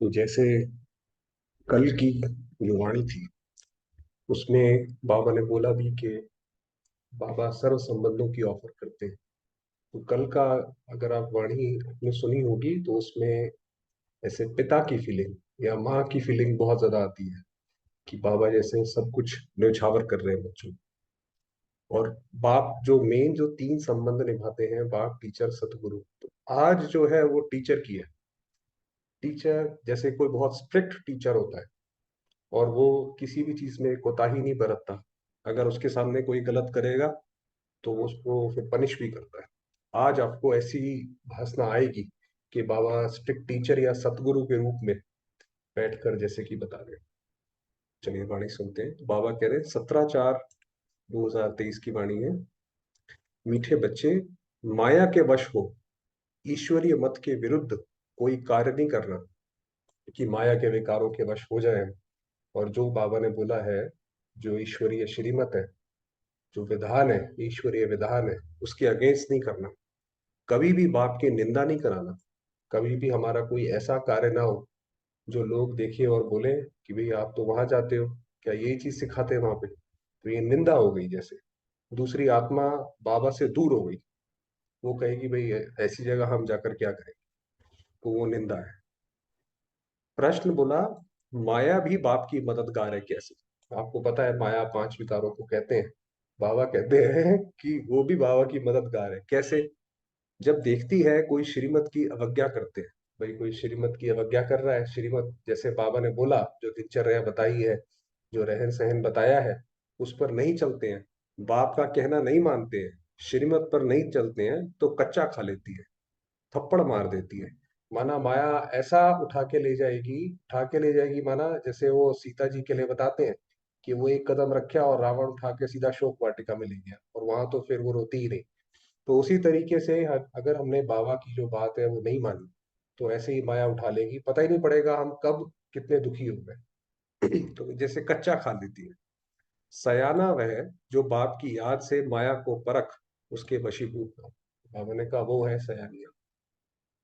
तो जैसे कल की जो वाणी थी उसमें बाबा ने बोला भी कि बाबा सर्व संबंधों की ऑफर करते हैं। तो कल का अगर आप वाणी आपने सुनी होगी तो उसमें ऐसे पिता की फीलिंग या माँ की फीलिंग बहुत ज्यादा आती है कि बाबा जैसे सब कुछ न्यौछावर कर रहे हैं बच्चों को। और बाप जो मेन जो तीन संबंध निभाते हैं, बाप टीचर सतगुरु, तो आज जो है वो टीचर की है। टीचर जैसे कोई बहुत स्ट्रिक्ट टीचर होता है और वो किसी भी चीज में कोताही नहीं बरतता। अगर उसके सामने कोई गलत करेगा तो वो उसको फिर पनिश भी करता है। आज आपको ऐसी भासना आएगी कि बाबा स्ट्रिक्ट टीचर या सतगुरु के रूप में बैठकर जैसे कि बता रहे हैं। चलिए वाणी सुनते हैं। तो बाबा कह रहे हैं 17/4/2023 की वाणी है। मीठे बच्चे, माया के वश हो, ईश्वरीय मत के विरुद्ध कोई कार्य नहीं करना कि माया के विकारों के वश हो जाए। और जो बाबा ने बोला है, जो ईश्वरीय श्रीमत है, जो विधान है, ईश्वरीय विधान है, उसके अगेंस्ट नहीं करना। कभी भी बाप की निंदा नहीं कराना। कभी भी हमारा कोई ऐसा कार्य ना हो जो लोग देखें और बोले कि भाई आप तो वहां जाते हो, क्या यही चीज सिखाते हैं वहां पे। तो ये निंदा हो गई। जैसे दूसरी आत्मा बाबा से दूर हो गई, वो कहेगी भाई ऐसी जगह हम जाकर क्या करें, तो वो निंदा है। प्रश्न बोला, माया भी बाप की मददगार है कैसे। आपको पता है माया पांच विकारों को कहते हैं। बाबा कहते हैं कि वो भी बाबा की मददगार है कैसे। जब देखती है कोई श्रीमत की अवज्ञा करते हैं, भाई कोई श्रीमत की अवज्ञा कर रहा है, श्रीमत जैसे बाबा ने बोला, जो दिनचर्या बताई है, जो रहन सहन बताया है, उस पर नहीं चलते हैं, बाप का कहना नहीं मानते हैं, श्रीमत पर नहीं चलते हैं, तो कच्चा खा लेती है, थप्पड़ मार देती है। माना माया ऐसा उठा के ले जाएगी। माना जैसे वो सीता जी के लिए बताते हैं कि वो एक कदम रखा और रावण उठा के सीधा शोक वाटिका में ले गया, और वहां तो फिर वो रोती ही नहीं। तो उसी तरीके से अगर हमने बाबा की जो बात है वो नहीं मानी, तो ऐसे ही माया उठा लेगी, पता ही नहीं पड़ेगा हम कब कितने दुखी हो गए। तो जैसे कच्चा खा लेती है। सयाना वह जो बाप की याद से माया को परख उसके वशीभूत हो। बाबा ने कहा वो है सयानिया।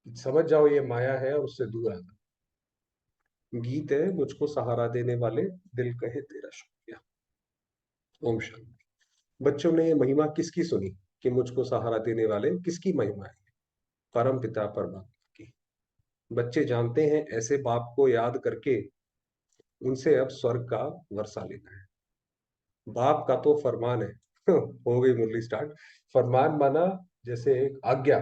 समझ जाओ ये माया है और उससे दूर आना। गीत है मुझको सहारा देने वाले, दिल कहे तेरा शुक्रिया। ओम शांति। बच्चों ने ये महिमा किसकी सुनी कि मुझको सहारा देने वाले किसकी महिमा है? परम पिता परमात्मा की। बच्चे जानते हैं ऐसे बाप को याद करके उनसे अब स्वर्ग का वर्षा लेना है। बाप का तो फरमान है। हो गई मुरली स्टार्ट। फरमान माना जैसे एक आज्ञा।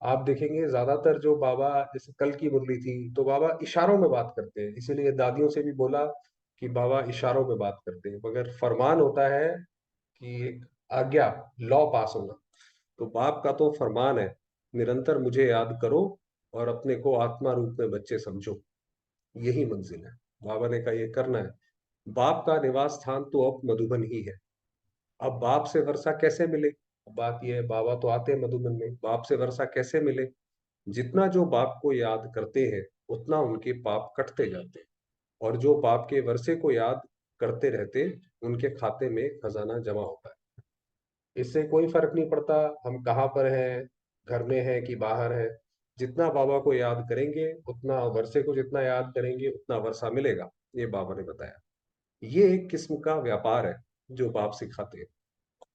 आप देखेंगे ज्यादातर जो बाबा, जैसे कल की मुरली थी, तो बाबा इशारों में बात करते हैं, इसीलिए दादियों से भी बोला कि बाबा इशारों में बात करते हैं। मगर फरमान होता है कि एक आज्ञा, लॉ पास होना। तो बाप का तो फरमान है, निरंतर मुझे याद करो और अपने को आत्मा रूप में बच्चे समझो। यही मंजिल है। बाबा ने कहा ये करना है। बाप का निवास स्थान तो अब मधुबन ही है। अब बाप से वर्षा कैसे मिले? बात यह है, बाबा तो आते हैं मधुबन में, बाप से वर्षा कैसे मिले? जितना जो बाप को याद करते हैं उतना उनके पाप कटते जाते हैं। और जो बाप के वर्षे को याद करते रहते, उनके खाते में खजाना जमा होता है। इससे कोई फर्क नहीं पड़ता हम कहाँ पर हैं, घर में हैं कि बाहर हैं। जितना बाबा को याद करेंगे, उतना वर्षे को जितना याद करेंगे उतना वर्षा मिलेगा। ये बाबा ने बताया। ये एक किस्म का व्यापार है जो बाप सिखाते हैं।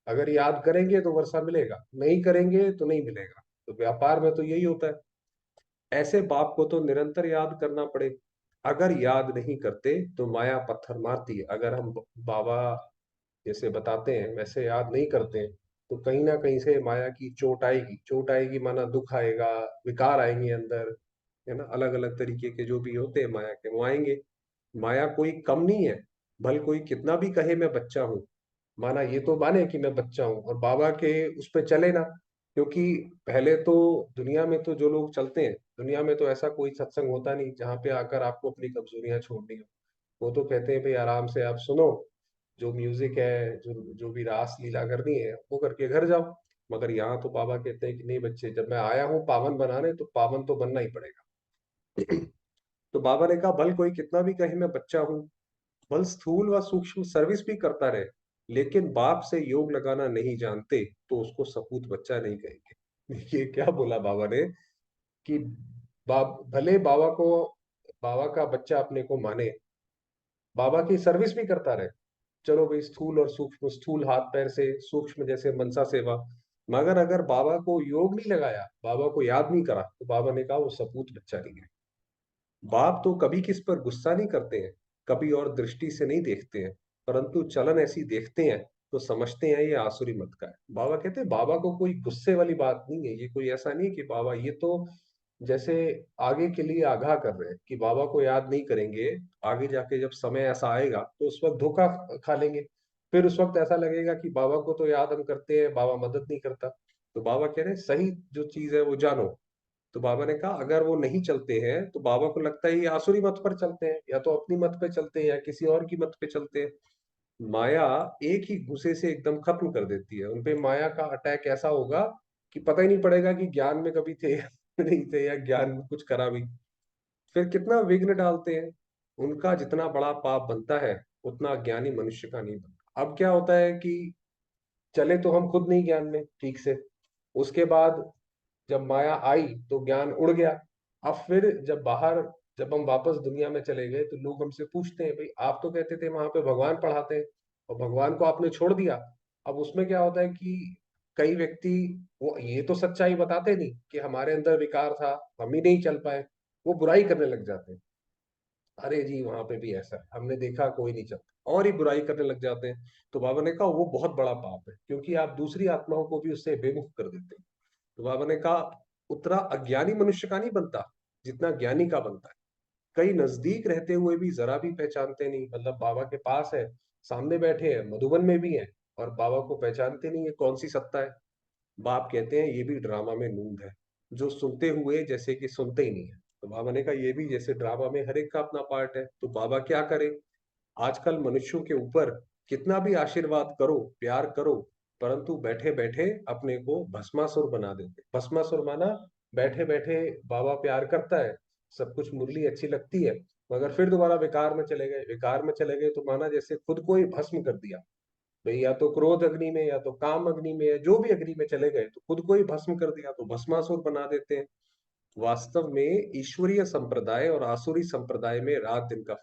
अगर याद करेंगे तो वर्षा मिलेगा, नहीं करेंगे तो नहीं मिलेगा। तो व्यापार में तो यही होता है। ऐसे बाप को तो निरंतर याद करना पड़े। अगर याद नहीं करते तो माया पत्थर मारती है। अगर हम बाबा जैसे बताते हैं वैसे याद नहीं करते हैं, तो कहीं ना कहीं से माया की चोट आएगी। चोट आएगी माना दुख आएगा, विकार आएंगे अंदर, है ना। अलग अलग तरीके के जो भी होते हैं माया के, वो आएंगे। माया कोई कम नहीं है। भले कोई कितना भी कहे मैं बच्चा हूँ, माना ये तो माने कि मैं बच्चा हूँ और बाबा के उस पे चले ना। क्योंकि पहले तो दुनिया में तो जो लोग चलते हैं, दुनिया में तो ऐसा कोई सत्संग होता नहीं जहाँ पे आकर आपको अपनी कमजोरियां छोड़नी हो। वो तो कहते हैं भाई आराम से आप सुनो, जो म्यूजिक है, जो जो भी रास लीला करनी है वो करके घर जाओ। मगर यहाँ तो बाबा कहते हैं कि नहीं बच्चे, जब मैं आया हूँ पावन बनाने, तो पावन तो बनना ही पड़ेगा। तो बाबा ने कहा भल कोई कितना भी कहे मैं बच्चा हूँ, बल स्थूल व सूक्ष्म सर्विस भी करता रहे, लेकिन बाप से योग लगाना नहीं जानते तो उसको सपूत बच्चा नहीं कहेंगे। ये क्या बोला बाबा ने कि बाप भले बाबा को बाबा का बच्चा अपने को माने, बाबा की सर्विस भी करता रहे। चलो भाई, स्थूल और सूक्ष्म, स्थूल हाथ पैर से, सूक्ष्म जैसे मनसा सेवा, मगर अगर बाबा को योग नहीं लगाया, बाबा को याद नहीं करा, तो बाबा ने कहा वो सपूत बच्चा नहीं है। बाप तो कभी किस पर गुस्सा नहीं करते हैं, कभी और दृष्टि से नहीं देखते हैं, परंतु चलन ऐसी देखते हैं तो समझते हैं ये आसुरी मत का है। बाबा कहते हैं बाबा को कोई गुस्से वाली बात नहीं है, ये कोई ऐसा नहीं कि बाबा ये तो जैसे आगे के लिए आगाह कर रहे हैं कि बाबा को याद नहीं करेंगे, आगे जाके जब समय ऐसा आएगा तो उस वक्त धोखा खा लेंगे। फिर उस वक्त ऐसा लगेगा कि बाबा को तो याद हम करते हैं, बाबा मदद नहीं करता। तो बाबा कह रहे हैं सही जो चीज है वो जानो। तो बाबा ने कहा अगर वो नहीं चलते हैं तो बाबा को लगता है ये आसुरी मत पर चलते हैं, या तो अपनी मत पे चलते हैं या किसी और की मत पे चलते हैं। माया एक ही घुसे से एकदम खत्म कर देती है उनपे। माया का अटैक ऐसा होगा कि पता ही नहीं पड़ेगा कि ज्ञान में कभी थे या नहीं थे, या ज्ञान में कुछ करा भी। फिर कितना विघ्न डालते हैं। उनका जितना बड़ा पाप बनता है उतना ज्ञानी मनुष्य का नहीं बनता। अब क्या होता है कि चले तो हम खुद नहीं ज्ञान में ठीक से, उसके बाद जब माया आई तो ज्ञान उड़ गया। अब फिर जब बाहर, जब हम वापस दुनिया में चले गए तो लोग हमसे पूछते हैं भाई आप तो कहते थे वहां पे भगवान पढ़ाते हैं और भगवान को आपने छोड़ दिया। अब उसमें क्या होता है कि कई व्यक्ति वो ये तो सच्चाई बताते नहीं कि हमारे अंदर विकार था, हम ही नहीं चल पाए, वो बुराई करने लग जाते हैं। अरे जी वहां पे भी ऐसा है, हमने देखा कोई नहीं चलता, और ही बुराई करने लग जाते हैं। तो बाबा ने कहा वो बहुत बड़ा पाप है, क्योंकि आप दूसरी आत्माओं को भी उससे बेमुख कर देते हैं। तो बाबा ने कहा उतना अज्ञानी मनुष्य का नहीं बनता जितना ज्ञानी का बनता है। कई नजदीक रहते हुए भी जरा भी पहचानते नहीं, मतलब बाबा के पास है, सामने बैठे हैं, मधुबन में भी है, और बाबा को पहचानते नहीं, ये कौन सी सत्ता है। बाप कहते हैं ये भी ड्रामा में नूंद है, जो सुनते हुए जैसे कि सुनते ही नहीं है। तो बाबा ने कहा ये भी जैसे ड्रामा में हर एक का अपना पार्ट है, तो बाबा क्या करे। आजकल मनुष्यों के ऊपर कितना भी आशीर्वाद करो, प्यार करो, परंतु बैठे बैठे अपने को भस्मासुर बना देते। भस्मासुर माना बैठे बैठे बाबा प्यार करता है, सब कुछ मुरली अच्छी लगती है, मगर फिर दोबारा विकार में चले गए। विकार में चले गए तो माना जैसे खुद को ही भस्म कर दिया भाई, या तो क्रोध अग्नि में, या तो काम अग्नि में, या जो भी अग्नि में चले गए तो खुद को ही भस्म कर दिया, तो भस्मासुर बना देते हैं। वास्तव में ईश्वरीय संप्रदाय और आसुरी संप्रदाय में रात दिन का,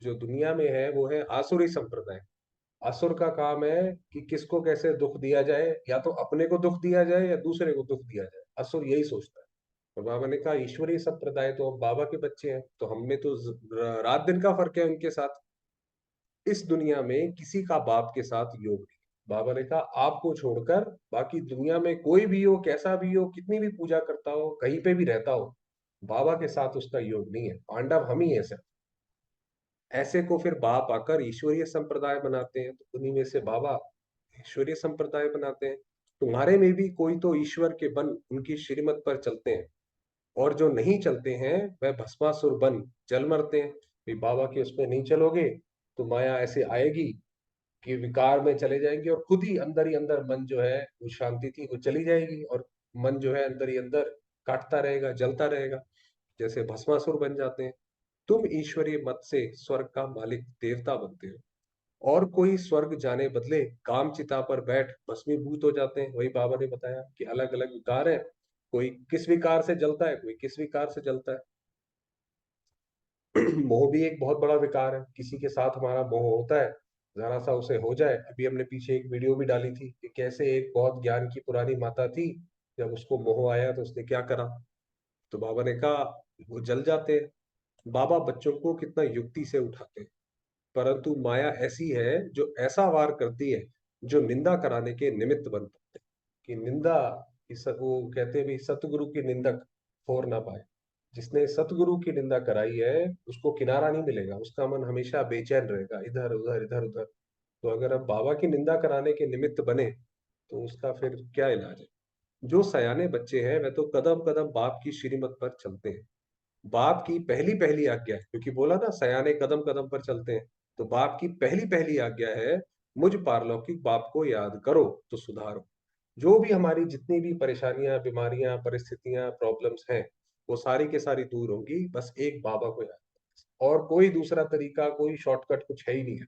जो दुनिया में है वो है आसुरी संप्रदाय। असुर का काम है कि किसको कैसे दुख दिया जाए, या तो अपने को दुख दिया जाए या दूसरे को दुख दिया जाए, असुर यही सोचता है। और बाबा ने कहा ईश्वरीय संप्रदाय तो हम बाबा के बच्चे हैं, तो हम में तो रात दिन का फर्क है उनके साथ। इस दुनिया में किसी का बाप के साथ योग नहीं। बाबा ने कहा आपको छोड़कर बाकी दुनिया में कोई भी हो, कैसा भी हो, कितनी भी पूजा करता हो, कहीं पे भी रहता हो, बाबा के साथ उसका योग नहीं है। पांडव हम ही है सर। ऐसे को फिर बाप आकर ईश्वरीय संप्रदाय बनाते हैं, तो उन्हीं में से बाबा ईश्वरीय संप्रदाय बनाते हैं। तुम्हारे में भी कोई तो ईश्वर के बन उनकी श्रीमत पर चलते हैं, और जो नहीं चलते हैं वह भस्मासुर बन जल मरते हैं। भी बाबा के उसमें नहीं चलोगे तो माया ऐसे आएगी कि विकार में चले जाएंगे, और खुद ही अंदर मन जो है वो शांति थी वो चली जाएगी, और मन जो है अंदर ही अंदर काटता रहेगा, जलता रहेगा, जैसे भस्मासुर बन जाते हैं। तुम ईश्वरीय मत से स्वर्ग का मालिक देवता बनते हो, और कोई स्वर्ग जाने बदले काम चिता पर बैठ भस्मीभूत हो जाते हैं। वही बाबा ने बताया कि अलग अलग विकार है, कोई किस विकार से जलता है, कोई किस विकार से जलता है। मोह भी एक बहुत बड़ा विकार है, किसी के साथ हमारा मोह होता है, जरा सा उसे हो जाए। अभी हमने पीछे एक वीडियो भी डाली थी कि कैसे एक बहुत ज्ञान की पुरानी माता थी, जब उसको मोह आया तो उसने क्या करा। तो बाबा ने कहा वो जल जाते हैं। बाबा बच्चों को कितना युक्ति से उठाते हैं, परंतु माया ऐसी है जो ऐसा वार करती है जो निंदा कराने के निमित्त बन पड़ते हैं। कि निंदा वो कहते हैं भी सतगुरु की निंदक फोर ना पाए। जिसने सतगुरु की निंदा कराई है उसको किनारा नहीं मिलेगा, उसका मन हमेशा बेचैन रहेगा, इधर उधर इधर उधर। तो अगर अब बाबा की निंदा कराने के निमित्त बने तो उसका फिर क्या इलाज है। जो सयाने बच्चे हैं वह तो कदम कदम बाप की श्रीमत पर चलते हैं। बाप की पहली पहली आज्ञा है, क्योंकि बोला ना सयाने कदम कदम पर चलते हैं, तो बाप की पहली पहली आज्ञा है मुझ पारलौकिक बाप को याद करो तो सुधारो। जो भी हमारी जितनी भी परेशानियां, बीमारियां, परिस्थितियां, प्रॉब्लम्स हैं, वो सारी के सारी दूर होंगी, बस एक बाबा को याद करो। और कोई दूसरा तरीका, कोई शॉर्टकट कुछ है ही नहीं है।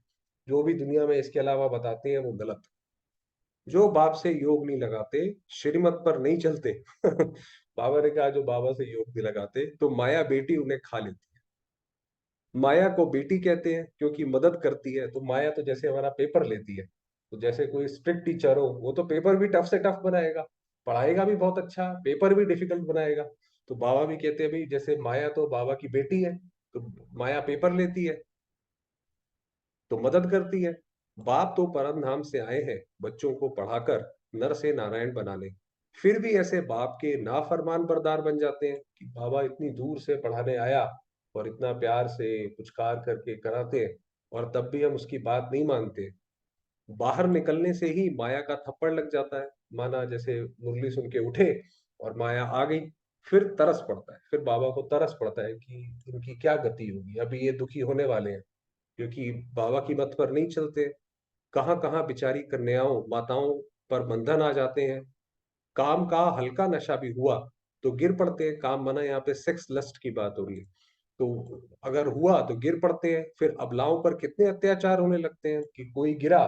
जो भी दुनिया में इसके अलावा बताते हैं वो गलत है। जो बाप से योग नहीं लगाते, श्रीमत पर नहीं चलते बाबा ने कहा जो बाबा से योग नहीं लगाते तो माया बेटी उन्हें खा लेती है। माया को बेटी कहते हैं क्योंकि मदद करती है। तो माया तो जैसे हमारा पेपर लेती है, तो जैसे कोई स्ट्रिक्ट टीचर हो, वो तो पेपर भी टफ से टफ बनाएगा, पढ़ाएगा भी बहुत अच्छा, पेपर भी डिफिकल्ट बनाएगा। तो बाबा भी कहते हैं भाई, जैसे माया तो बाबा की बेटी है, तो माया पेपर लेती है तो मदद करती है। बाप तो परम धाम से आए हैं बच्चों को पढ़ाकर नर से नारायण बनाने। फिर भी ऐसे बाप के नाफरमान बरदार बन जाते हैं कि बाबा इतनी दूर से पढ़ाने आया और इतना प्यार से पुचकार करके कराते हैं, और तब भी हम उसकी बात नहीं मानते। बाहर निकलने से ही माया का थप्पड़ लग जाता है, माना जैसे मुरली सुन के उठे और माया आ गई। फिर तरस पड़ता है, फिर बाबा को तरस पड़ता है कि इनकी क्या गति होगी, अभी ये दुखी होने वाले हैं क्योंकि बाबा की मत पर नहीं चलते। कहाँ कहाँ बेचारी कन्याओं माताओं पर बंधन आ जाते हैं। काम का हल्का नशा भी हुआ तो गिर पड़ते हैं। काम माना यहाँ पे सेक्स लस्ट की बात हो रही है। तो अगर हुआ तो गिर पड़ते हैं। फिर अबलाओं पर कितने अत्याचार होने लगते हैं कि कोई गिरा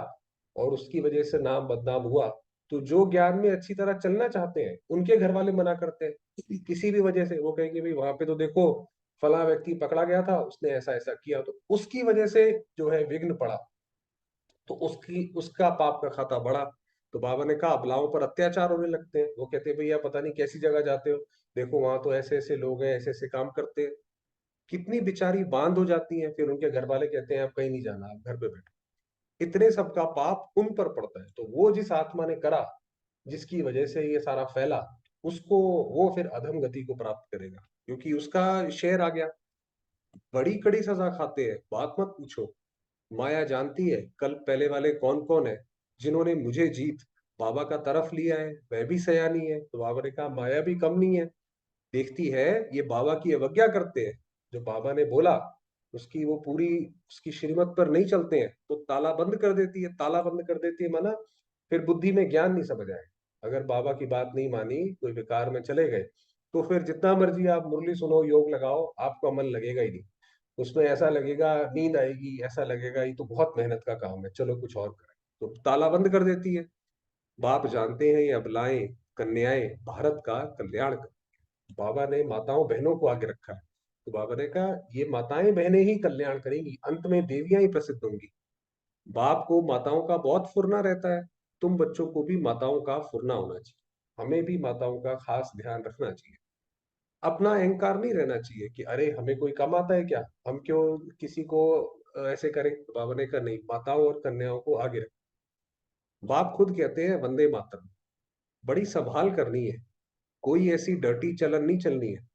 और उसकी वजह से नाम बदनाम हुआ। तो जो ज्ञान में अच्छी तरह चलना चाहते हैं उनके घर वाले मना करते हैं किसी भी वजह से। वो कहेंगे भाई वहां पे तो देखो फला व्यक्ति पकड़ा गया था, उसने ऐसा ऐसा किया, तो उसकी वजह से जो है विघ्न पड़ा, तो उसकी उसका पाप का खाता बढ़ा। तो बाबा ने कहा अबलाओं पर अत्याचार होने लगते हैं। वो कहते हैं भैया पता नहीं कैसी जगह जाते हो, देखो वहां तो ऐसे ऐसे लोग हैं, ऐसे ऐसे काम करते हैं। कितनी बेचारी बांध हो जाती हैं। फिर उनके घर वाले कहते हैं आप कहीं नहीं जाना, आप घर पे बैठो। इतने सबका पाप उन पर पड़ता है। तो वो जिस आत्मा ने करा, जिसकी वजह से ये सारा फैला, उसको वो फिर अधम गति को प्राप्त करेगा क्योंकि उसका शेर आ गया। बड़ी कड़ी सजा खाते हैं, बात मत पूछो। माया जानती है कल पहले वाले कौन कौन है। जिन्होंने मुझे जीत बाबा का तरफ लिया है वह भी सयानी है। तो बाबा ने कहा माया भी कम नहीं है, देखती है ये बाबा की अवज्ञा करते हैं, जो बाबा ने बोला उसकी वो पूरी उसकी श्रीमत पर नहीं चलते हैं, तो ताला बंद कर देती है। ताला बंद कर देती है माना फिर बुद्धि में ज्ञान नहीं समझ आए। अगर बाबा की बात नहीं मानी, कोई विकार में चले गए, तो फिर जितना मर्जी आप मुरली सुनो, योग लगाओ, आपका मन लगेगा ही नहीं। उसमें ऐसा लगेगा नींद आएगी, ऐसा लगेगा ये तो बहुत मेहनत का काम है, चलो कुछ और करें। तो ताला बंद कर देती है। बाप जानते हैं ये अबलाएं कन्याएं भारत का कल्याण कर। बाबा ने माताओं बहनों को आगे रखा है। तो बाबा ने कहा ये माताएं बहनें ही कल्याण करेंगी, अंत में देवियां ही प्रसिद्ध होंगी। बाप को माताओं का बहुत फुरना रहता है, तुम बच्चों को भी माताओं का फुरना होना चाहिए। हमें भी माताओं का खास ध्यान रखना चाहिए। अपना अहंकार नहीं रहना चाहिए कि अरे हमें कोई कम आता है क्या, हम क्यों किसी को ऐसे करें। तो बाबा ने कहा नहीं, माताओं और कन्याओं को आगे रख। बाप खुद कहते हैं वंदे मातरम, बड़ी संभाल करनी है। कोई ऐसी डर्टी चलन नहीं चलनी है।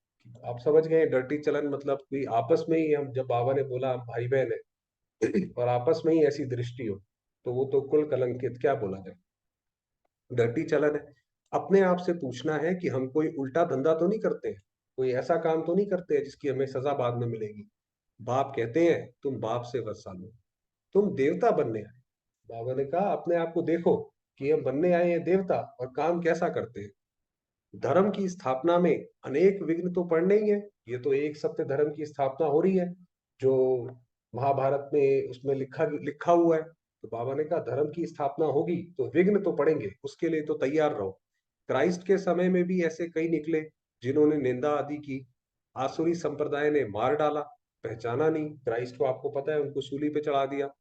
आप समझ गए डर्टी चलन मतलब कोई आपस में ही, हम जब बाबा ने बोला हम भाई बहन है और आपस में ही ऐसी दृष्टि हो, तो वो तो कुल कलंकित क्या बोला जाए। डर्टी चलन है। अपने आप से पूछना है कि हम कोई उल्टा धंधा तो नहीं करते हैं, कोई ऐसा काम तो नहीं करते हैं जिसकी हमें सजा बाद में मिलेगी। बाप कहते हैं तुम बाप से वर्षा लो, तुम देवता बनने आए। बाबा ने कहा अपने आप को देखो कि हम बनने आए हैं देवता, और काम कैसा करते हैं। धर्म की स्थापना में अनेक विघ्न तो पड़ने ही है। ये तो एक सत्य धर्म की स्थापना हो रही है जो महाभारत में उसमें लिखा लिखा हुआ है। तो बाबा ने कहा धर्म की स्थापना होगी तो विघ्न तो पड़ेंगे, उसके लिए तो तैयार रहो। क्राइस्ट के समय में भी ऐसे कई निकले जिन्होंने निंदा आदि की। आसुरी संप्रदाय ने मार डाला, पहचाना नहीं क्राइस्ट को, आपको पता है उनको सूली पे चढ़ा दिया।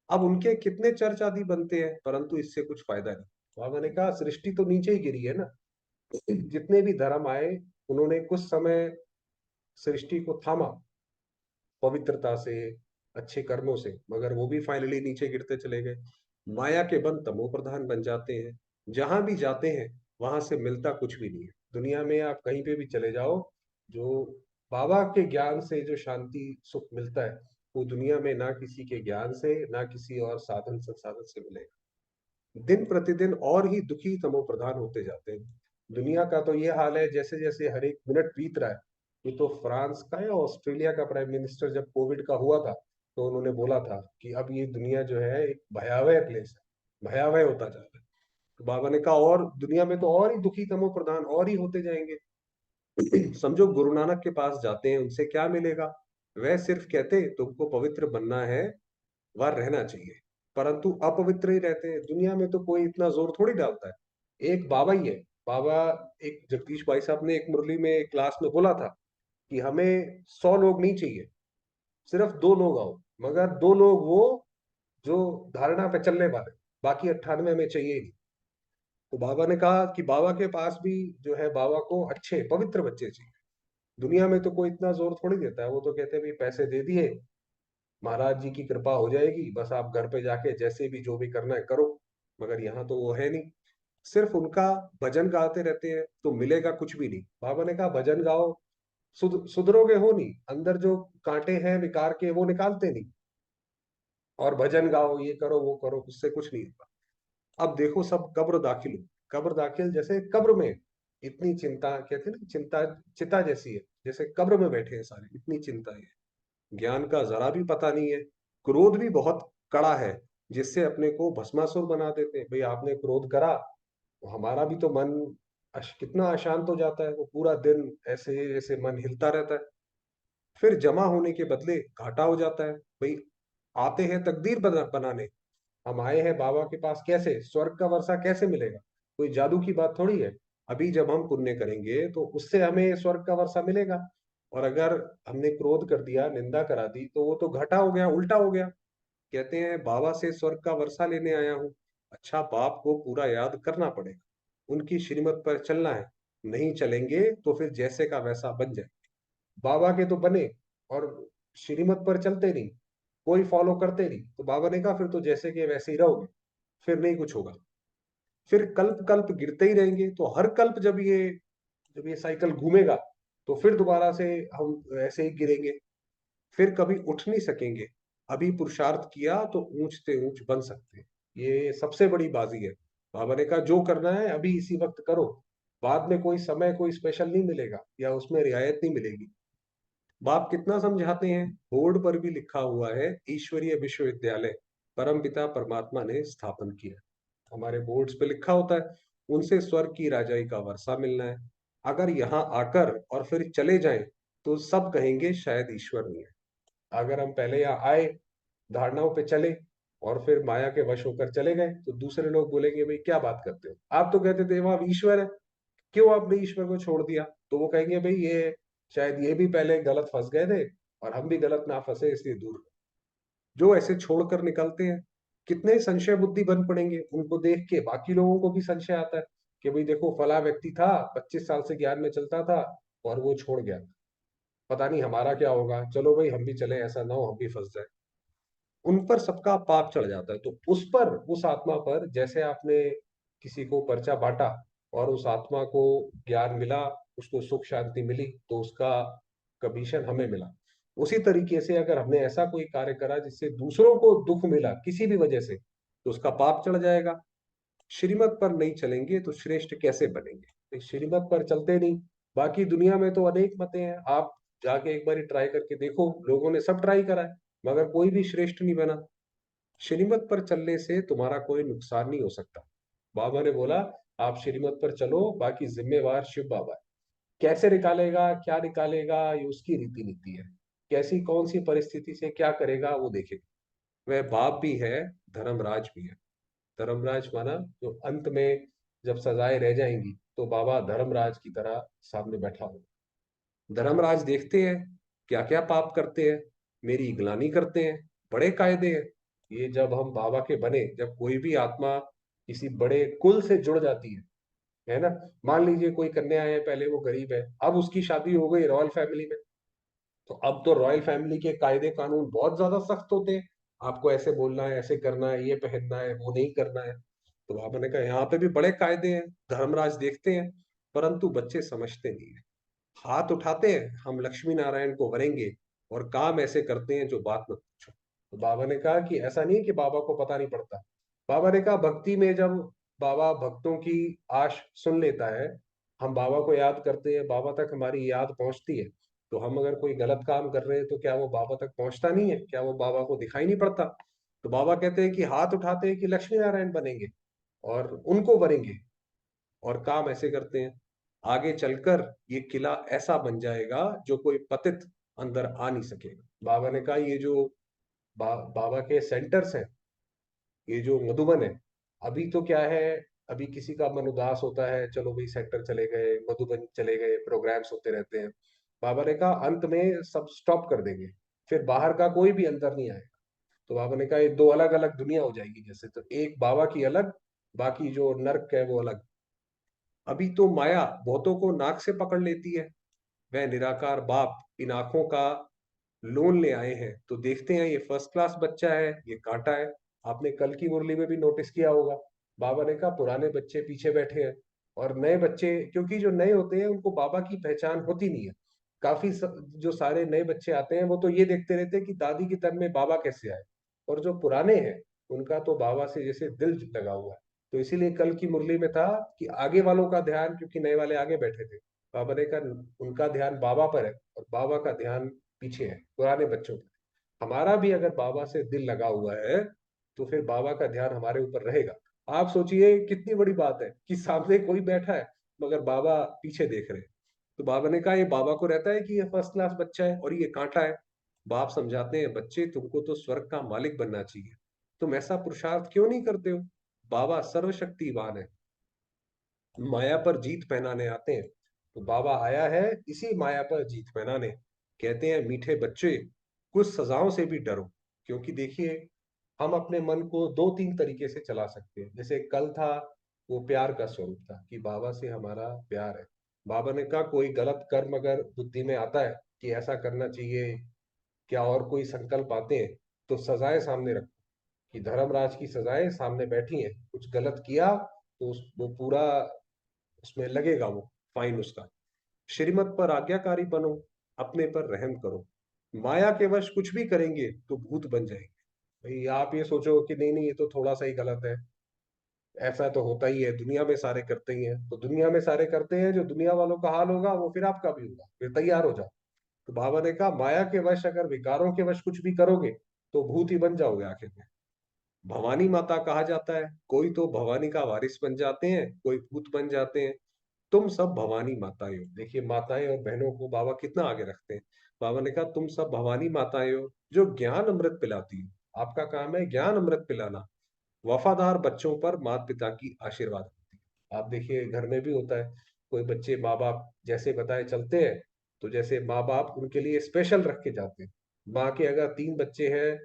अब उनके कितने चर्च आदि बनते हैं परंतु इससे कुछ फायदा नहीं। बाबा ने कहा सृष्टि तो नीचे ही गिरी है ना। जितने भी धर्म आए उन्होंने कुछ समय सृष्टि को थामा पवित्रता से, अच्छे कर्मों से, मगर वो भी फाइनली नीचे गिरते चले गए। माया के बंद तमो प्रधान बन जाते हैं। जहां भी जाते हैं वहां से मिलता कुछ भी नहीं है। दुनिया में आप कहीं पे भी चले जाओ, जो बाबा के ज्ञान से जो शांति सुख मिलता है, वो दुनिया में ना किसी के ज्ञान से ना किसी और साधन संसाधन से मिलेगा। दिन प्रतिदिन और ही दुखी तमो प्रधान होते जाते हैं। दुनिया का तो ये हाल है, जैसे जैसे हर एक मिनट बीत रहा है। ये तो फ्रांस का या ऑस्ट्रेलिया का प्राइम मिनिस्टर जब कोविड का हुआ था, तो उन्होंने बोला था कि अब ये दुनिया जो है एक भयावह प्लेस है, भयावह होता जा रहा है। तो बाबा ने कहा और दुनिया में तो और ही दुखी तमो प्रधान और ही होते जाएंगे। समझो गुरु नानक के पास जाते हैं, उनसे क्या मिलेगा। वह सिर्फ कहते तुमको पवित्र बनना है, वह रहना चाहिए, परंतु अपवित्र ही रहते हैं। दुनिया में तो कोई इतना जोर थोड़ी डालता है, एक बाबा ही है। बाबा, एक जगदीश भाई साहब ने एक मुरली में क्लास में बोला था कि हमें 100 लोग नहीं चाहिए, सिर्फ 2 लोग आओ, मगर 2 लोग वो जो धारणा पे चलने वाले, बाकी 98 में चाहिए ही नहीं। तो बाबा ने कहा कि बाबा के पास भी जो है, बाबा को अच्छे पवित्र बच्चे चाहिए। दुनिया में तो कोई इतना जोर थोड़ी देता है, वो तो कहते हैं भाई पैसे दे दिए, महाराज जी की कृपा हो जाएगी, बस आप घर पे जाके जैसे भी जो भी करना है करो। मगर यहाँ तो वो है नहीं, सिर्फ उनका भजन गाते रहते हैं, तो मिलेगा कुछ भी नहीं। बाबा ने कहा भजन गाओ, सुधरोगे हो नहीं, अंदर जो कांटे हैं विकार के वो निकालते नहीं, और भजन गाओ, ये करो वो करो, उससे कुछ नहीं होगा। अब देखो सब कब्र दाखिल हो, कब्र दाखिल, जैसे कब्र में इतनी चिंता, कहते हैं ना चिंता चिता जैसी है, जैसे कब्र में बैठे हैं सारे, इतनी चिंता है, ज्ञान का जरा भी पता नहीं है। क्रोध भी बहुत कड़ा है, जिससे अपने को भस्मासुर बना देते हैं। भाई आपने क्रोध करा तो हमारा भी तो मन कितना अशांत हो जाता है, वो पूरा दिन ऐसे ऐसे मन हिलता रहता है, फिर जमा होने के बदले घाटा हो जाता है। भाई आते हैं तकदीर बनाने, हम आए हैं बाबा के पास, कैसे स्वर्ग का वर्षा कैसे मिलेगा, कोई जादू की बात थोड़ी है। अभी जब हम पुण्य करेंगे तो उससे हमें स्वर्ग का वर्षा मिलेगा, और अगर हमने क्रोध कर दिया, निंदा करा दी, तो वो तो घटा हो गया, उल्टा हो गया। कहते हैं बाबा से स्वर्ग का वर्षा लेने आया हूँ, अच्छा बाप को पूरा याद करना पड़ेगा, उनकी श्रीमत पर चलना है, नहीं चलेंगे तो फिर जैसे का वैसा बन जाए। बाबा के तो बने, और श्रीमत पर चलते नहीं, कोई फॉलो करते नहीं, तो बाबा ने कहा फिर तो जैसे के वैसे ही रहोगे, फिर नहीं कुछ होगा, फिर कल्प कल्प गिरते ही रहेंगे। तो हर कल्प जब ये साइकिल घूमेगा, तो फिर दोबारा से हम ऐसे ही गिरेंगे, फिर कभी उठ नहीं सकेंगे। अभी पुरुषार्थ किया तो ऊंच से ऊंच बन सकते हैं, ये सबसे बड़ी बाजी है। बाबा ने कहा जो करना है अभी इसी वक्त करो, बाद में कोई समय कोई स्पेशल नहीं मिलेगा, या उसमें रियायत नहीं मिलेगी। बाप कितना समझाते हैं, बोर्ड पर भी लिखा हुआ है, ईश्वरीय विश्वविद्यालय परमपिता परमात्मा ने स्थापन किया। हमारे बोर्ड्स पे लिखा होता है, उनसे स्वर्ग की राजाई का वर्षा मिलना है। अगर यहाँ आकर और फिर चले जाएं तो सब कहेंगे शायद ईश्वर नहीं है। अगर हम पहले यहाँ आए, धारणाओं पे चले, और फिर माया के वश होकर चले गए, तो दूसरे लोग बोलेंगे भाई क्या बात करते हो, आप तो कहते थे वहां ईश्वर है, क्यों आपने ईश्वर को छोड़ दिया। तो वो कहेंगे भाई ये शायद ये भी पहले गलत फंस गए थे, और हम भी गलत ना फंसे इसलिए दूर। जो ऐसे छोड़कर निकलते हैं, कितने संशय बुद्धि बन पड़ेंगे, उनको देख के बाकी लोगों को भी संशय आता है कि भाई देखो फला व्यक्ति था, 25 साल से ज्ञान में चलता था, और वो छोड़ गया, पता नहीं हमारा क्या होगा, चलो भाई हम भी चले, ऐसा ना हो हम भी फंस जाए। उन पर सबका पाप चढ़ जाता है। तो उस पर, उस आत्मा पर, जैसे आपने किसी को पर्चा बांटा और उस आत्मा को ज्ञान मिला, उसको सुख शांति मिली, तो उसका कमीशन हमें मिला। उसी तरीके से अगर हमने ऐसा कोई कार्य करा जिससे दूसरों को दुख मिला किसी भी वजह से, तो उसका पाप चढ़ जाएगा। श्रीमत पर नहीं चलेंगे तो श्रेष्ठ कैसे बनेंगे, तो श्रीमत पर चलते नहीं। बाकी दुनिया में तो अनेक मतें हैं, आप जाके एक बार ट्राई करके देखो, लोगों ने सब ट्राई करा है, मगर कोई भी श्रेष्ठ नहीं बना। श्रीमत पर चलने से तुम्हारा कोई नुकसान नहीं हो सकता। बाबा ने बोला आप श्रीमत पर चलो, बाकी जिम्मेवार शिव बाबा है। कैसे निकालेगा, क्या निकालेगा, ये उसकी रीति नीति है, कैसी कौन सी परिस्थिति से क्या करेगा वो देखेगा। वह बाप भी है, धर्मराज भी है। धर्मराज माना जो अंत में जब सजाएं रह जाएंगी, तो बाबा धर्मराज की तरह सामने बैठा हो। धर्मराज देखते हैं क्या क्या पाप करते हैं, मेरी ग्लानि करते हैं, बड़े कायदे हैं। ये जब हम बाबा के बने, जब कोई भी आत्मा किसी बड़े कुल से जुड़ जाती है ना, मान लीजिए कोई कन्या है, पहले वो गरीब है, अब उसकी शादी हो गई रॉयल फैमिली में, तो अब तो रॉयल फैमिली के कायदे कानून बहुत ज्यादा सख्त होते हैं, आपको ऐसे बोलना है, ऐसे करना है, ये पहनना है, वो नहीं करना है। तो बाबा ने कहा यहाँ पे भी बड़े कायदे हैं, धर्मराज देखते हैं, परंतु बच्चे समझते नहीं है। हाथ उठाते हैं हम लक्ष्मी नारायण को वरेंगे, और काम ऐसे करते हैं जो बात मत पूछो। तो बाबा ने कहा कि ऐसा नहीं है कि बाबा को पता नहीं पड़ता। बाबा ने कहा भक्ति में जब बाबा भक्तों की आश सुन लेता है, हम बाबा को याद करते हैं, बाबा तक हमारी याद पहुंचती है, तो हम अगर कोई गलत काम कर रहे हैं तो क्या वो बाबा तक पहुंचता नहीं है, क्या वो बाबा को दिखाई नहीं पड़ता। तो बाबा कहते हैं कि हाथ उठाते हैं कि लक्ष्मी नारायण बनेंगे, और उनको वरेंगे, और काम ऐसे करते हैं, आगे चलकर ये किला ऐसा बन जाएगा जो कोई पतित अंदर आ नहीं सकेगा। बाबा ने कहा ये जो बाबा के सेंटर्स हैं, ये जो मधुबन है, अभी तो क्या है, अभी किसी का मन उदास होता है, चलो भाई सेंटर चले गए, मधुबन चले गए, प्रोग्राम्स होते रहते हैं। बाबा ने कहा अंत में सब स्टॉप कर देंगे, फिर बाहर का कोई भी अंदर नहीं आएगा। तो बाबा ने कहा ये दो अलग अलग दुनिया हो जाएगी जैसे, तो एक बाबा की अलग, बाकी जो नर्क है वो अलग। अभी तो माया बहुतों को नाक से पकड़ लेती है। वह निराकार बाप इन आंखों का लोन ले आए हैं, तो देखते हैं ये फर्स्ट क्लास बच्चा है, ये कांटा है। आपने कल की मुरली में भी नोटिस किया होगा, बाबा ने कहा पुराने बच्चे पीछे बैठे हैं और नए बच्चे, क्योंकि जो नए होते हैं उनको बाबा की पहचान होती नहीं है। जो सारे नए बच्चे आते हैं वो तो ये देखते रहते हैं कि दादी की तन में बाबा कैसे आए, और जो पुराने हैं उनका तो बाबा से जैसे दिल लगा हुआ है। तो इसीलिए कल की मुरली में था कि आगे वालों का ध्यान, क्योंकि नए वाले आगे बैठे थे, बाबा ने कहा उनका ध्यान बाबा पर है और बाबा का ध्यान पीछे है पुराने बच्चों पर। हमारा भी अगर बाबा से दिल लगा हुआ है तो फिर बाबा का ध्यान हमारे ऊपर रहेगा। आप सोचिए कितनी बड़ी बात है कि सामने कोई बैठा है मगर बाबा पीछे देख रहे हैं। तो बाबा ने कहा ये बाबा को रहता है कि ये फर्स्ट क्लास बच्चा है और ये कांटा है। बाप समझाते हैं बच्चे तुमको तो स्वर्ग का मालिक बनना चाहिए, तुम ऐसा पुरुषार्थ क्यों नहीं करते हो। बाबा सर्वशक्तिवान है, माया पर जीत पहनाने आते हैं। तो बाबा आया है इसी माया पर जीत पहनाने। कहते हैं मीठे बच्चे कुछ सजाओं से भी डरो, क्योंकि देखिए हम अपने मन को दो तीन तरीके से चला सकते हैं। जैसे कल था, वो प्यार का स्वरूप था कि बाबा से हमारा प्यार है। बाबा ने कहा कोई गलत कर्म अगर बुद्धि में आता है कि ऐसा करना चाहिए, क्या और कोई संकल्प आते हैं, तो सजाएं सामने रखो, कि धर्मराज की सजाएं सामने बैठी हैं। कुछ गलत किया तो वो पूरा उसमें लगेगा वो फाइन उसका। श्रीमत पर आज्ञाकारी बनो, अपने पर रहम करो। माया के वश कुछ भी करेंगे तो भूत बन जाएंगे। भाई आप ये सोचो कि नहीं नहीं ये तो थोड़ा सा ही गलत है, ऐसा तो होता ही है, दुनिया में सारे करते ही हैं, तो दुनिया में सारे करते हैं, जो दुनिया वालों का हाल होगा वो फिर आपका भी होगा, फिर तैयार हो जाओ। तो बाबा ने कहा माया के वश अगर विकारों के वश कुछ भी करोगे तो भूत ही बन जाओगे आखिर में। भवानी माता कहा जाता है, कोई तो भवानी का वारिस बन जाते हैं, कोई भूत बन जाते हैं। तुम सब भवानी माताएं हो। देखिए माताएं और बहनों को बाबा कितना आगे रखते हैं। बाबा ने कहा तुम सब भवानी माताएं हो जो ज्ञान अमृत पिलाती हो। आपका काम है ज्ञान अमृत पिलाना। वफादार बच्चों पर माता पिता की आशीर्वाद होती है। आप देखिए घर में भी होता है, कोई बच्चे माँ बाप जैसे बताए चलते हैं, तो जैसे माँ बाप उनके लिए स्पेशल रख के जाते हैं। माँ के अगर तीन बच्चे हैं,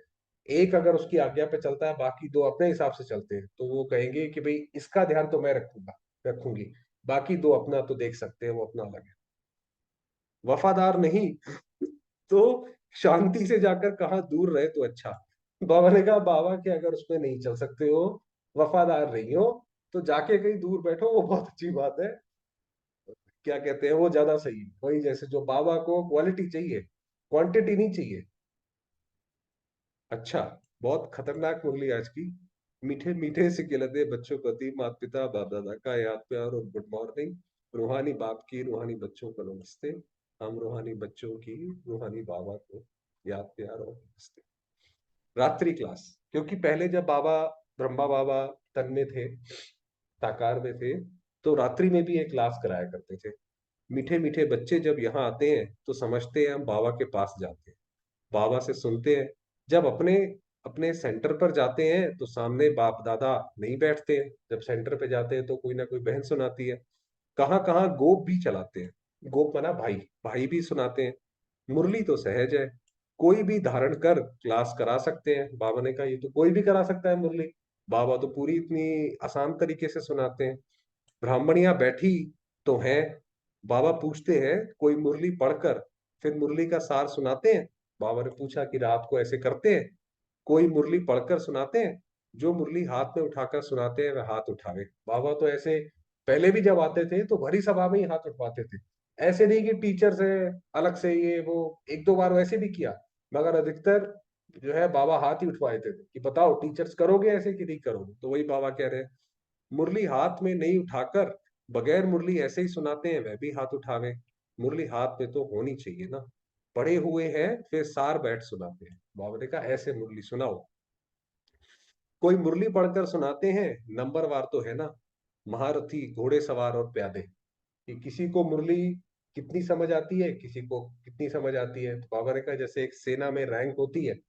एक अगर उसकी आज्ञा पे चलता है, बाकी दो अपने हिसाब से चलते हैं, तो वो कहेंगे कि भाई इसका ध्यान तो मैं रखूंगा, रखूंगी, बाकी दो अपना तो देख सकते हैं, वो अपना अलग है। वफादार नहीं तो शांति से जाकर कहाँ दूर रहे तो अच्छा। बाबा ने कहा बाबा के अगर उसमें नहीं चल सकते हो, वफादार नहीं हो, तो जाके कहीं दूर बैठो, वो बहुत अच्छी बात है। क्या कहते हैं वो ज्यादा सही है। वही जैसे जो बाबा को क्वालिटी चाहिए, क्वांटिटी नहीं चाहिए। अच्छा, बहुत खतरनाक मुरली आज की। मीठे मीठे से खिलते बच्चों को दी माता पिता बाप दादा का याद प्यार और गुड मॉर्निंग। रूहानी बाप की रूहानी बच्चों को नमस्ते। हम रूहानी बच्चों की रूहानी बाबा को याद प्यार और नमस्ते। रात्रि क्लास, क्योंकि पहले जब बाबा ब्रह्मा बाबा तन में थे, साकार में थे, तो रात्रि में भी एक क्लास कराया करते थे। मीठे मीठे बच्चे जब यहाँ आते हैं तो समझते हैं हम बाबा के पास जाते हैं, बाबा से सुनते हैं। जब अपने अपने सेंटर पर जाते हैं तो सामने बाप दादा नहीं बैठते हैं, जब सेंटर पे जाते हैं तो कोई ना कोई बहन सुनाती है। कहाँ कहाँ गोप भी चलाते हैं, गोप मना भाई, भाई भी सुनाते हैं। मुरली तो सहज है, कोई भी धारण कर क्लास करा सकते हैं। बाबा ने कहा ये तो कोई भी करा सकता है मुरली, बाबा तो पूरी इतनी आसान तरीके से सुनाते हैं। ब्राह्मणियां बैठी तो हैं, बाबा पूछते हैं कोई मुरली पढ़कर फिर मुरली का सार सुनाते हैं। बाबा ने पूछा कि रात को ऐसे करते हैं, कोई मुरली पढ़कर सुनाते हैं, जो मुरली हाथ में उठाकर सुनाते हैं वह हाथ उठावे। बाबा तो ऐसे पहले भी जब आते थे तो भरी सभा में ही हाथ उठवाते थे। ऐसे नहीं कि टीचर से अलग से ये वो, एक दो बार वैसे भी किया, मगर अधिकतर जो है बाबा हाथ ही उठवाए थे कि बताओ टीचर्स करोगे ऐसे कि नहीं करोगे। तो वही बाबा कह रहे हैं, मुरली हाथ में नहीं उठाकर बगैर मुरली ऐसे ही सुनाते हैं, वह भी हाथ उठावे। मुरली हाथ में तो होनी चाहिए ना, पढ़े हुए हैं फिर सार बैठ सुनाते हैं। बाबा ने कहा ऐसे मुरली सुनाओ। कोई मुरली पढ़कर सुनाते हैं, नंबरवार तो है ना, महारथी घोड़े सवार और प्यादे, कि किसी को मुरली कितनी समझ आती है, किसी को कितनी समझ आती है। तो बाबा ने कहा जैसे एक सेना में रैंक होती है,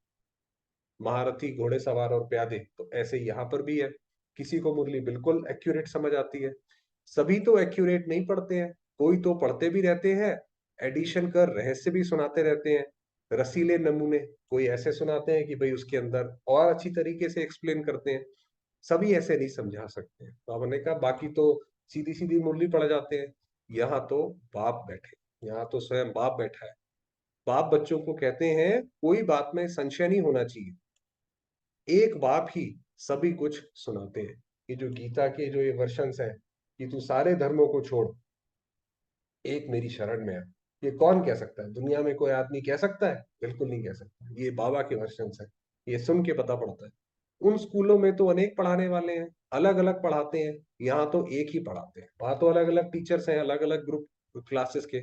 महारथी घोड़े सवार और प्यादे, तो ऐसे यहाँ पर भी है। किसी को मुरली बिल्कुल एक्यूरेट समझ आती है, सभी तो एक्यूरेट नहीं पढ़ते हैं, कोई तो पढ़ते भी रहते हैं, एडिशन कर रहस्य भी सुनाते रहते हैं। रसीले नमूने कोई ऐसे सुनाते हैं कि भाई उसके अंदर और अच्छी तरीके से एक्सप्लेन करते हैं। सभी ऐसे नहीं समझा सकते हैं। तो हमने कहा बाकी तो सीधी सीधी मुरली पड़ जाते हैं। यहाँ तो बाप बैठे, यहाँ तो स्वयं बाप बैठा है। बाप बच्चों को कहते हैं कोई बात में संशय नहीं होना चाहिए, एक बाप ही सभी कुछ सुनाते हैं। ये जो गीता के जो ये वर्शंस है कि तू सारे धर्मों को छोड़, एक मेरी शरण में है, ये कौन कह सकता है? दुनिया में कोई आदमी कह सकता है? बिल्कुल नहीं कह सकता। ये बाबा के वर्शंस है, ये सुन के पता पड़ता है। उन स्कूलों में तो अनेक पढ़ाने वाले हैं, अलग अलग पढ़ाते हैं। यहाँ तो एक ही पढ़ाते हैं। वहां तो अलग अलग टीचर्स हैं, अलग अलग ग्रुप क्लासेस के,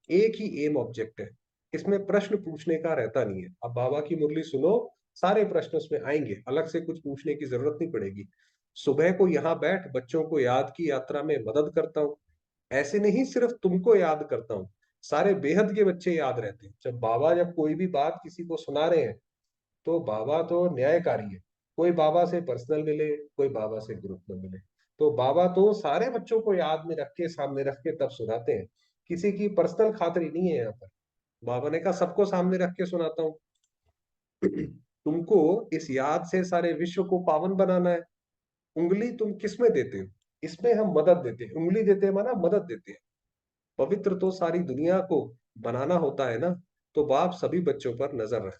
एक ही एम ऑब्जेक्ट है। इसमें प्रश्न पूछने का रहता नहीं है। अब बाबा की मुरली सुनो, सारे प्रश्न उसमें आएंगे, अलग से कुछ पूछने की जरूरत नहीं पड़ेगी। सुबह को यहाँ बैठ, बच्चों को याद की यात्रा में मदद करता हूँ। ऐसे नहीं सिर्फ तुमको याद करता हूँ, सारे बेहद के बच्चे याद रहते हैं। जब कोई भी बात किसी को सुना रहे हैं, तो बाबा तो न्यायकारी है। कोई बाबा से पर्सनल मिले, कोई बाबा से ग्रुप में मिले, तो बाबा तो सारे बच्चों को याद में रख के, सामने रख के तब सुनाते हैं। किसी की पर्सनल खातरी नहीं है यहाँ पर। बाबा ने कहा सबको सामने रख के सुनाता हूँ। तुमको इस याद से सारे विश्व को पावन बनाना है। उंगली तुम किस में देते हो? इसमें हम मदद देते हैं। उंगली देते हैं माना मदद देते हैं। पवित्र तो सारी दुनिया को बनाना होता है ना। तो बाप सभी बच्चों पर नजर रख,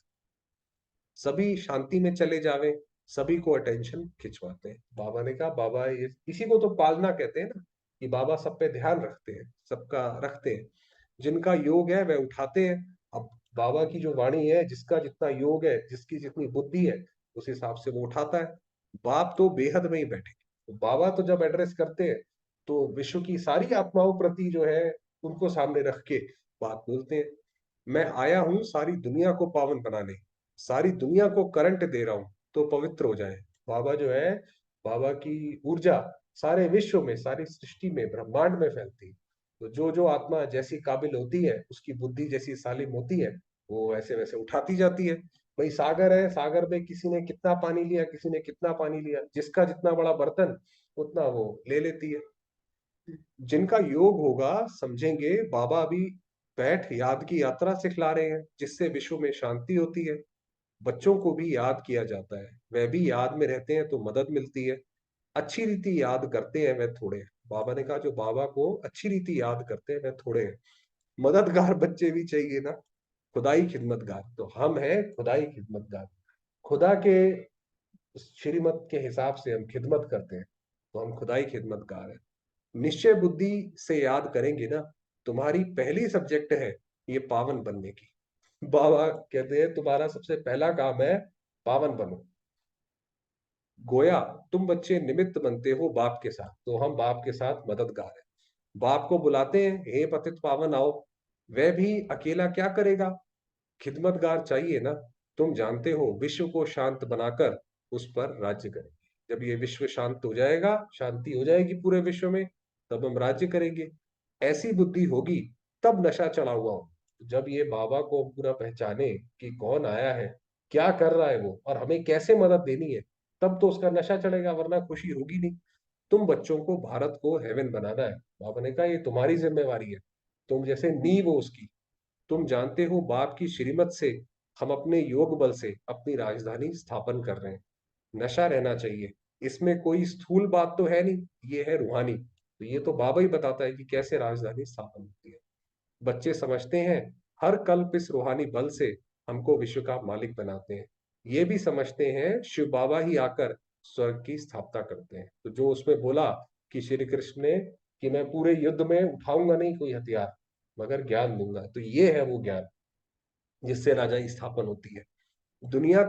सभी शांति में चले जावे, सभी को अटेंशन खिंचवाते हैं। बाबा ने कहा बाबा ये इसी को तो पालना कहते हैं ना, कि बाबा सब पे ध्यान रखते हैं, सबका रखते हैं। जिनका योग है वह उठाते हैं। अब बाबा की जो वाणी है, जिसका जितना योग है, जिसकी जितनी बुद्धि है, उस हिसाब से वो उठाता है। बाप तो बेहद में ही बैठे, तो बाबा तो जब एड्रेस करते हैं, तो विश्व की सारी आत्माओं प्रति जो है, उनको सामने रख के बात बोलते हैं। मैं आया हूं सारी दुनिया को पावन बनाने, सारी दुनिया को करंट दे रहा हूं, तो पवित्र हो जाए। बाबा जो है, बाबा की ऊर्जा सारे विश्व में, सारी सृष्टि में, ब्रह्मांड में फैलती है। तो जो जो आत्मा जैसी काबिल होती है, उसकी बुद्धि जैसी सालिम होती है, वो वैसे वैसे उठाती जाती है। भाई सागर है, सागर में किसी ने कितना पानी लिया, किसी ने कितना पानी लिया, जिसका जितना बड़ा बर्तन, उतना वो ले लेती है। जिनका योग होगा समझेंगे बाबा अभी बैठ याद की यात्रा सिखला रहे हैं, जिससे विश्व में शांति होती है। बच्चों को भी याद किया जाता है, वह भी याद में रहते हैं तो मदद मिलती है। अच्छी रीति याद करते हैं वह थोड़े हैं। बाबा ने कहा जो बाबा को अच्छी रीति याद करते हैं वह थोड़े हैं। मददगार बच्चे भी चाहिए ना, खुदाई खिदमतगार। तो हम हैं खुदाई खिदमतगार। खुदा के श्रीमत के हिसाब से हम खिदमत करते हैं, तो हम खुदाई खिदमतगार हैं। निश्चय बुद्धि से याद करेंगे ना। तुम्हारी पहली सब्जेक्ट है ये पावन बनने की। बाबा कहते हैं तुम्हारा सबसे पहला काम है पावन बनो। गोया तुम बच्चे निमित्त बनते हो बाप के साथ, तो हम बाप के साथ मददगार हैं। बाप को बुलाते हैं, हे पतित पावन आओ। वह भी अकेला क्या करेगा, खिदमतगार चाहिए ना। तुम जानते हो विश्व को शांत बनाकर उस पर राज्य करेंगे। जब ये विश्व शांत हो जाएगा, शांति हो जाएगी पूरे विश्व में, तब हम राज्य करेंगे। ऐसी बुद्धि होगी तब नशा चढ़ा हुआ हो। जब ये बाबा को पूरा पहचाने कि कौन आया है, क्या कर रहा है वो, और हमें कैसे मदद देनी है, तब तो उसका नशा चढ़ेगा, वरना खुशी होगी नहीं। तुम बच्चों को भारत को हेवन बनाना है। बाबा ने कहा ये तुम्हारी जिम्मेवारी है, तुम जैसे नींव हो उसकी। तुम जानते हो बाप की श्रीमत से हम अपने योग बल से अपनी राजधानी स्थापन कर रहे हैं। नशा रहना चाहिए, इसमें कोई स्थूल बात तो है नहीं, ये है रूहानी। तो ये तो बाबा ही बताता है कि कैसे राजधानी स्थापन होती है। बच्चे समझते हैं हर कल्प इस रूहानी बल से हमको विश्व का मालिक बनाते हैं। ये भी समझते हैं शिव बाबा ही आकर स्वर्ग की स्थापना करते हैं। तो जो उसमें बोला कि श्री कृष्ण ने कि मैं पूरे युद्ध में उठाऊंगा नहीं कोई हथियार, मगर ज्ञान दूंगा, तो ये है वो ज्ञान जिससे राजा स्थापन होती है। दुनिया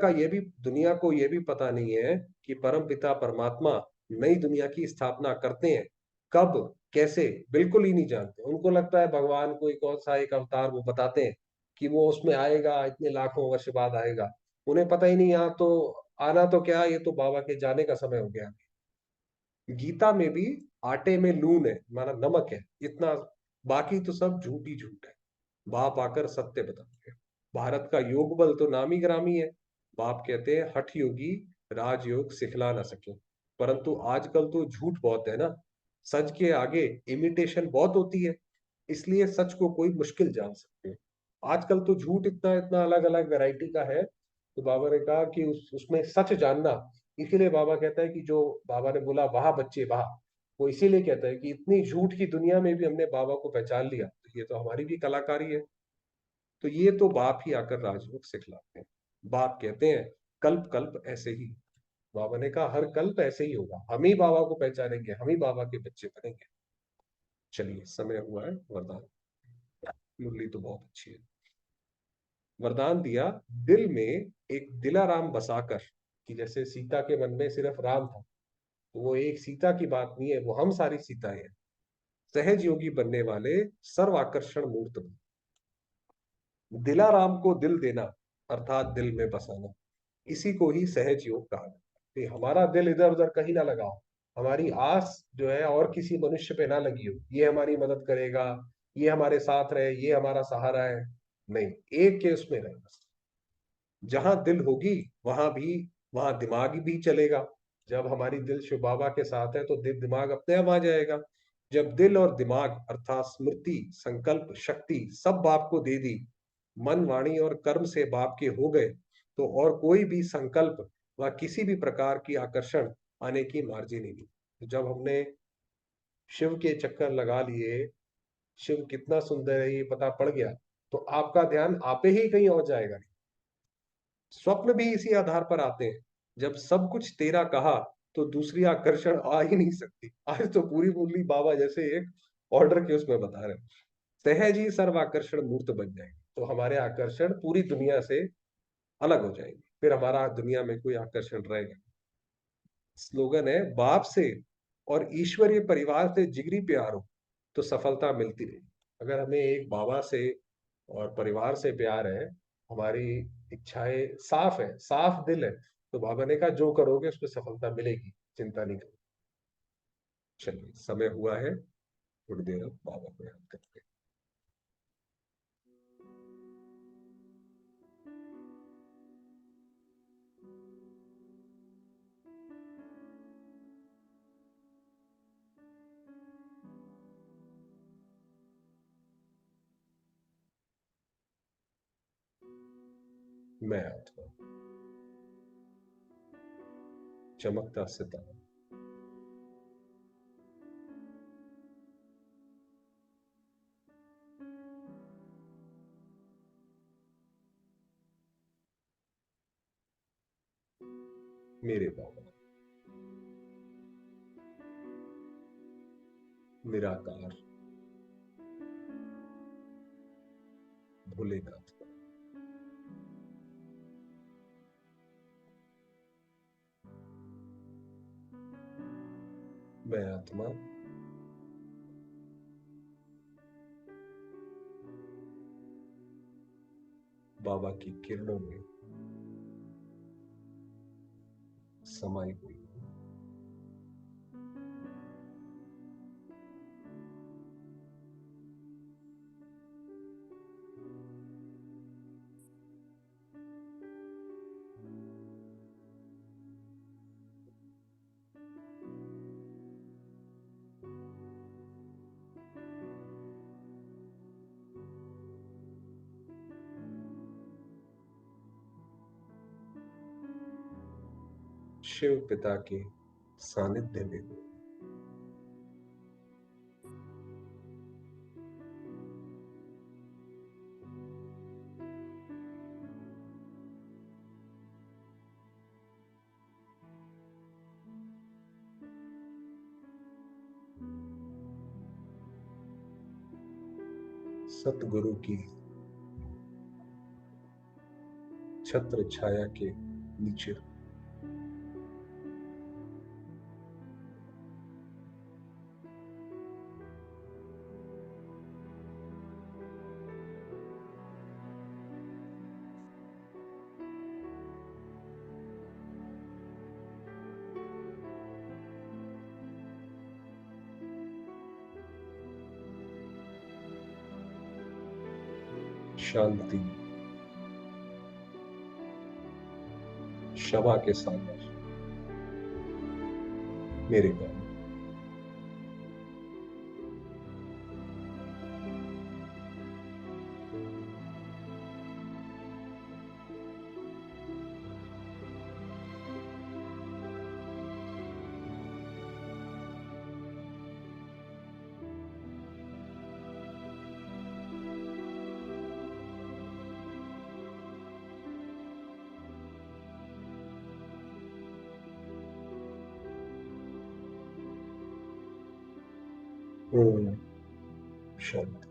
को ये भी पता नहीं है कि परम पिता परमात्मा नई दुनिया की स्थापना करते हैं। कब, कैसे, बिल्कुल ही नहीं जानते। उनको लगता है भगवान कोई कौन सा एक अवतार वो बताते हैं कि वो उसमें आएगा, इतने लाखों वर्ष बाद आएगा। उन्हें पता ही नहीं, यहाँ तो आना तो क्या, ये तो बाबा के जाने का समय हो गया। गीता में भी आटे में लून है, माना नमक है इतना, बाकी तो सब झूठ ही झूठ है। बाप आकर सत्य बताते हैं। भारत का योग बल तो नामी ग्रामी है। बाप कहते हैं हठ योगी राजयोग सिखला ना सके। परंतु आजकल तो झूठ बहुत है ना, सच के आगे इमिटेशन बहुत होती है। इसलिए सच को कोई मुश्किल जान सकते हैं। आजकल तो झूठ इतना इतना अलग अलग वैरायटी का है। तो बाबा ने कहा कि उसमें सच जानना। इसीलिए बाबा कहता है कि जो बाबा ने बोला वाह बच्चे वाह, वो इसीलिए कहता है कि इतनी झूठ की दुनिया में भी हमने बाबा को पहचान लिया, तो ये तो हमारी भी कलाकारी है। तो ये तो बाप ही आकर राजयोग सिखलाते हैं। बाप कहते हैं कल्प कल्प ऐसे ही। बाबा ने कहा हर कल्प ऐसे ही होगा, हम ही बाबा को पहचानेंगे, हम ही बाबा के बच्चे बनेंगे। चलिए समय हुआ है वरदान। मुरली तो बहुत अच्छी है। वरदान दिया, दिल में एक दिलाराम बसाकर, कि जैसे सीता के मन में सिर्फ राम था, तो वो एक सीता की बात नहीं है, वो हम सारी सीताएं हैं। सहज योगी बनने वाले सर्व आकर्षण मूर्त बन। दिलाराम को दिल देना अर्थात दिल में बसाना, इसी को ही सहज योग कहा जाता है। कि हमारा दिल इधर उधर कहीं ना लगाओ, हमारी आस जो है और किसी मनुष्य पे ना लगी हो, ये हमारी मदद करेगा, ये हमारे साथ रहे, ये हमारा सहारा है। नहीं, एक के उसमें रहे बस। जहां दिल होगी वहां दिमाग भी चलेगा। जब हमारी दिल शिव बाबा के साथ है तो दिल दिमाग अपने आप आ जाएगा। जब दिल और दिमाग अर्थात स्मृति संकल्प शक्ति सब बाप को दे दी, मन वाणी और कर्म से बाप के हो गए, तो और कोई भी संकल्प व किसी भी प्रकार की आकर्षण आने की मार्जिन ही नहीं। तो जब हमने शिव के चक्कर लगा लिए, शिव कितना सुंदर है ये पता पड़ गया, तो आपका ध्यान आपे ही कहीं और जाएगा। स्वप्न भी इसी आधार पर आते हैं। जब सब कुछ तेरा कहा, तो दूसरी आकर्षण आ ही नहीं सकती। आज तो पूरी मुरली बाबा जैसे एक ऑर्डर के उसमें बता रहे हैं। सहज ही सर्व आकर्षण मूर्त बन जाएंगे, तो हमारे आकर्षण पूरी दुनिया से अलग हो जाएंगे, फिर हमारा दुनिया में कोई आकर्षण रहेगा। स्लोगन है, बाप से और ईश्वरीय परिवार से जिगरी प्यार हो तो सफलता मिलती रहेगी। अगर हमें एक बाबा से और परिवार से प्यार है, हमारी इच्छाएं साफ है, साफ दिल है, तो बाबा ने कहा जो करोगे उसमें सफलता मिलेगी, चिंता नहीं करो। चलिए समय हुआ है, थोड़ी देर अब बाबा को याद करते हैं। मैं आत्मा, चमकता सितारा, मेरे बाबा, निराकार, भोलेनाथ, मैं आत्मा बाबा की किरणों में समाई हुई हूं। शिव पिता के सानिध्य में हूं। सतगुरु की छत्र छाया के नीचे शांति क्षमा के सागर मेरे बाबा। हम्म, शांति।